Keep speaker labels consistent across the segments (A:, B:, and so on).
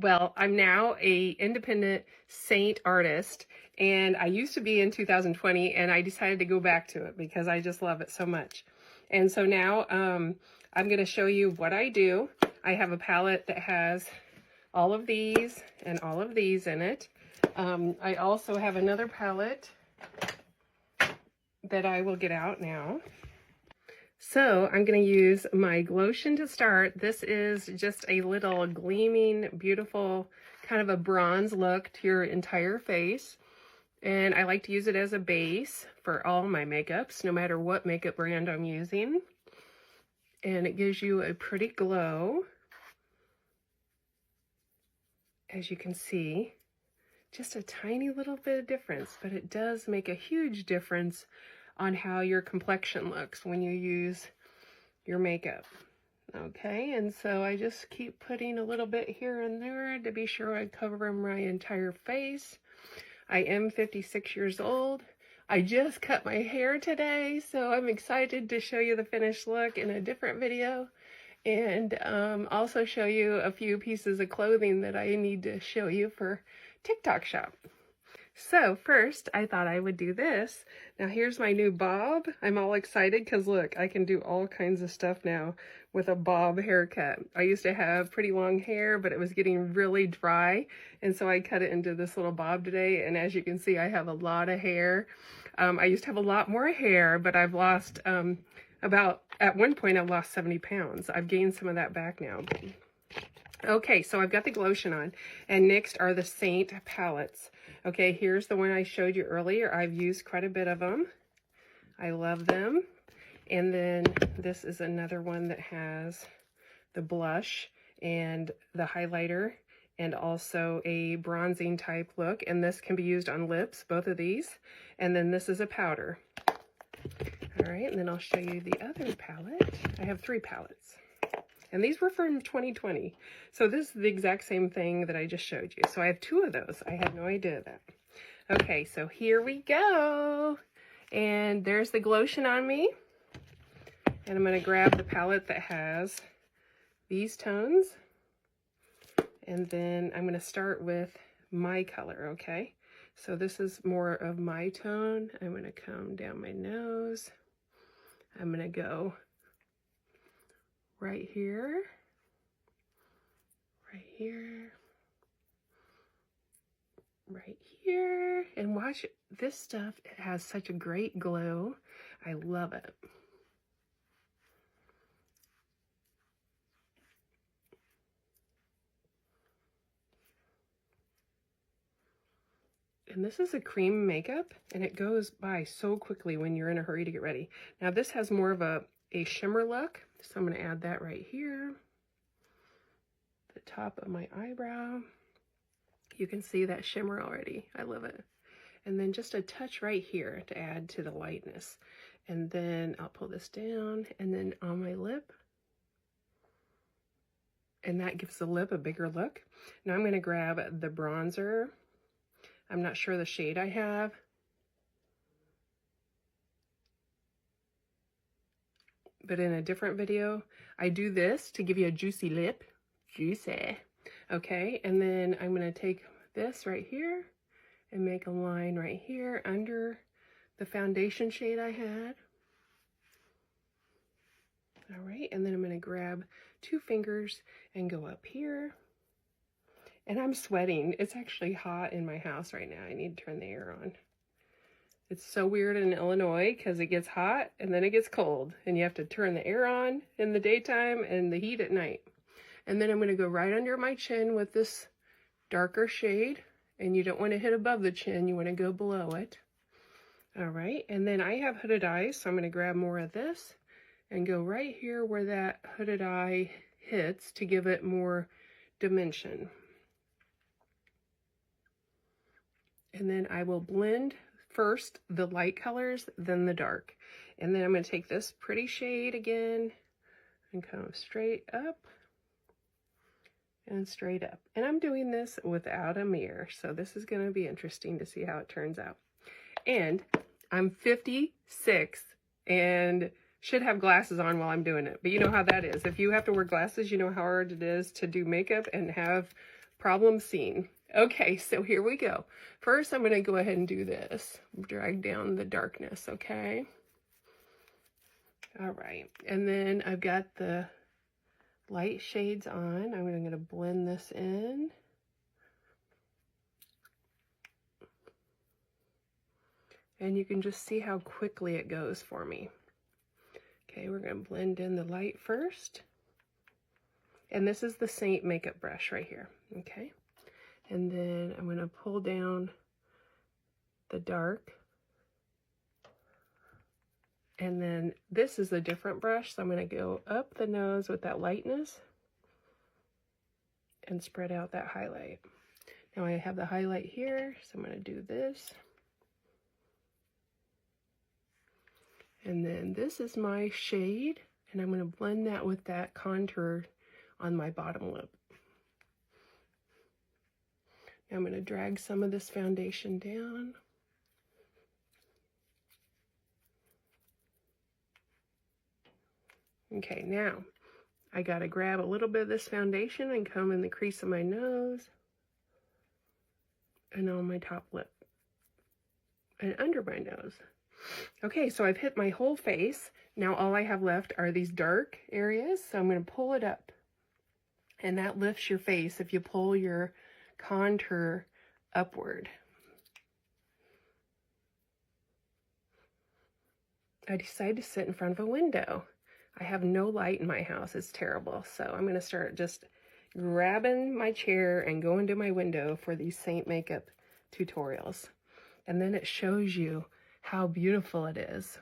A: Well, I'm now a independent Seint artist, and I used to be in 2020, and I decided to go back to it because I just love it so much. And so now I'm going to show you what I do. I have a palette that has all of these and all of these in it. I also have another palette that I will get out now. So I'm going to use my Glotion to start. This is just a little gleaming, beautiful, kind of a bronze look to your entire face. And I like to use it as a base for all my makeups, no matter what makeup brand I'm using. And it gives you a pretty glow, as you can see. Just a tiny little bit of difference, but it does make a huge difference on how your complexion looks when you use your makeup. Okay, and so I just keep putting a little bit here and there to be sure I cover my entire face. I am 56 years old. I just cut my hair today, so I'm excited to show you the finished look in a different video, and also show you a few pieces of clothing that I need to show you for TikTok shop. So first, I thought I would do this. Now here's my new bob. I'm all excited because look, I can do all kinds of stuff now with a bob haircut. I used to have pretty long hair, but it was getting really dry, and so I cut it into this little bob today, and as you can see, I have a lot of hair. I used to have a lot more hair, but I've lost at one point I lost 70 pounds. I've gained some of that back now. Okay, so I've got the Glotion on, and next are the Seint palettes. Okay, here's the one I showed you earlier. I've used quite a bit of them. I love them. And then this is another one that has the blush and the highlighter and also a bronzing type look. And this can be used on lips, both of these. And then this is a powder. All right, and then I'll show you the other palette. I have 3 palettes. And these were from 2020. So this is the exact same thing that I just showed you. So I have 2 of those. I had no idea that. Okay, so here we go. And there's the Glotion on me. And I'm going to grab the palette that has these tones. And then I'm going to start with my color, okay? So this is more of my tone. I'm going to come down my nose. I'm going to go right here, right here, right here, and watch this stuff. It has such a great glow. I love it. And this is a cream makeup, and it goes by so quickly when you're in a hurry to get ready. Now this has more of a shimmer look, so I'm going to add that right here, the top of my eyebrow. You can see that shimmer already. I love it. And then just a touch right here to add to the lightness. And then I'll pull this down, and then on my lip, and that gives the lip a bigger look. Now I'm going to grab the bronzer. I'm not sure the shade I have. But in a different video, I do this to give you a juicy lip. Juicy. Okay, and then I'm going to take this right here and make a line right here under the foundation shade I had. All right, and then I'm going to grab 2 fingers and go up here. And I'm sweating. It's actually hot in my house right now. I need to turn the air on. It's so weird in Illinois because it gets hot and then it gets cold, and you have to turn the air on in the daytime and the heat at night. And then I'm going to go right under my chin with this darker shade, and you don't want to hit above the chin, you want to go below it. All right, and then I have hooded eyes, so I'm going to grab more of this and go right here where that hooded eye hits to give it more dimension. And then I will blend first the light colors, then the dark. And then I'm going to take this pretty shade again and come straight up and straight up. And I'm doing this without a mirror, so this is going to be interesting to see how it turns out. And I'm 56 and should have glasses on while I'm doing it. But you know how that is. If you have to wear glasses, you know how hard it is to do makeup and have Problem seen. Okay, so here we go. First, I'm going to go ahead and do this. Drag down the darkness, okay? All right, and then I've got the light shades on. I'm going to blend this in. And you can just see how quickly it goes for me. Okay, we're going to blend in the light first. And this is the Seint makeup brush right here, okay? And then I'm going to pull down the dark. And then this is a different brush, so I'm going to go up the nose with that lightness and spread out that highlight. Now I have the highlight here, so I'm going to do this. And then this is my shade, and I'm going to blend that with that contour on my bottom lip. Now I'm going to drag some of this foundation down. Okay, now I got to grab a little bit of this foundation and come in the crease of my nose and on my top lip and under my nose. Okay, so I've hit my whole face. Now all I have left are these dark areas, so I'm going to pull it up. And that lifts your face if you pull your contour upward. I decided to sit in front of a window. I have no light in my house. It's terrible. So I'm going to start just grabbing my chair and going to my window for these Seint makeup tutorials. And then it shows you how beautiful it is.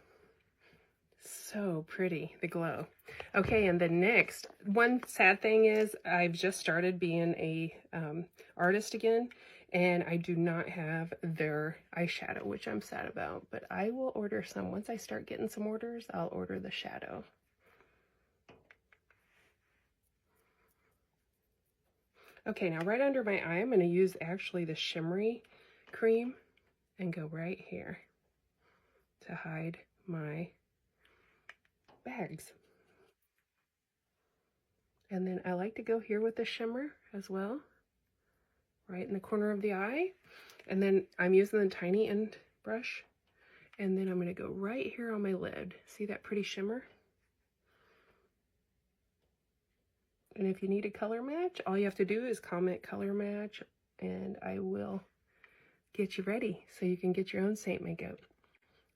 A: So pretty, the glow. Okay, and the next, one sad thing is I've just started being a artist again, and I do not have their eyeshadow, which I'm sad about, but I will order some. Once I start getting some orders, I'll order the shadow. Okay, now right under my eye, I'm going to use actually the shimmery cream and go right here to hide my bags. And then I like to go here with the shimmer as well, right in the corner of the eye. And then I'm using the tiny end brush, and then I'm going to go right here on my lid. See that pretty shimmer? And if you need a color match, all you have to do is comment color match, and I will get you ready so you can get your own Seint makeup.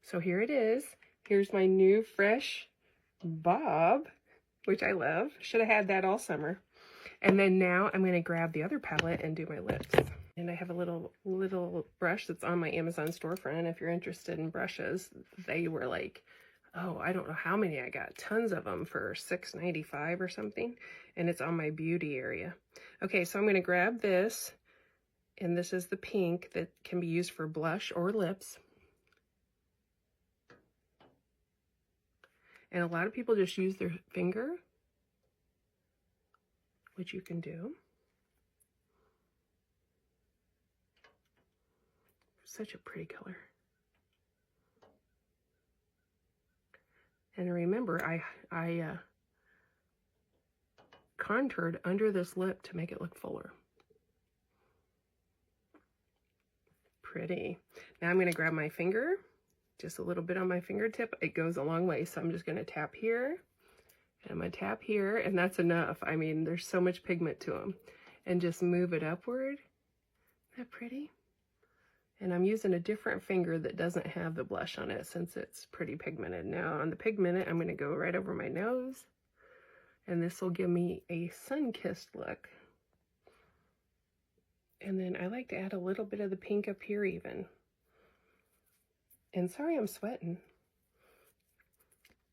A: So here it is. Here's my new fresh bob, which I love. Should have had that all summer. And then now I'm going to grab the other palette and do my lips. And I have a little brush that's on my Amazon storefront. If you're interested in brushes, they were like, oh, I don't know how many I got. Tons of them for $6.95 or something. And it's on my beauty area. Okay, so I'm going to grab this. And this is the pink that can be used for blush or lips. And a lot of people just use their finger, which you can do. Such a pretty color. And remember, I contoured under this lip to make it look fuller. Pretty. Now I'm going to grab my finger. Just a little bit on my fingertip. It goes a long way, so I'm just going to tap here, and I'm going to tap here, and that's enough. I mean, there's so much pigment to them. And just move it upward. Isn't that pretty? And I'm using a different finger that doesn't have the blush on it since it's pretty pigmented. Now on the pigmented, I'm going to go right over my nose, and this will give me a sun-kissed look. And then I like to add a little bit of the pink up here even. And sorry I'm sweating.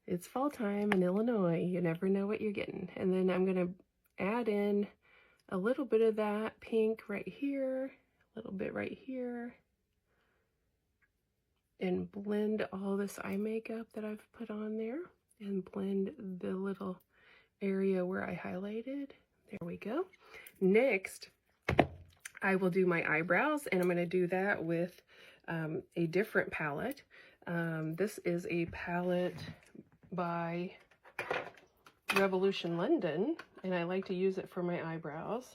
A: It's fall time in Illinois. You never know what you're getting. And then I'm going to add in a little bit of that pink right here, a little bit right here, and blend all this eye makeup that I've put on there, and blend the little area where I highlighted. There we go. Next, I will do my eyebrows, and I'm going to do that with a different palette. This is a palette by Revolution London, and I like to use it for my eyebrows.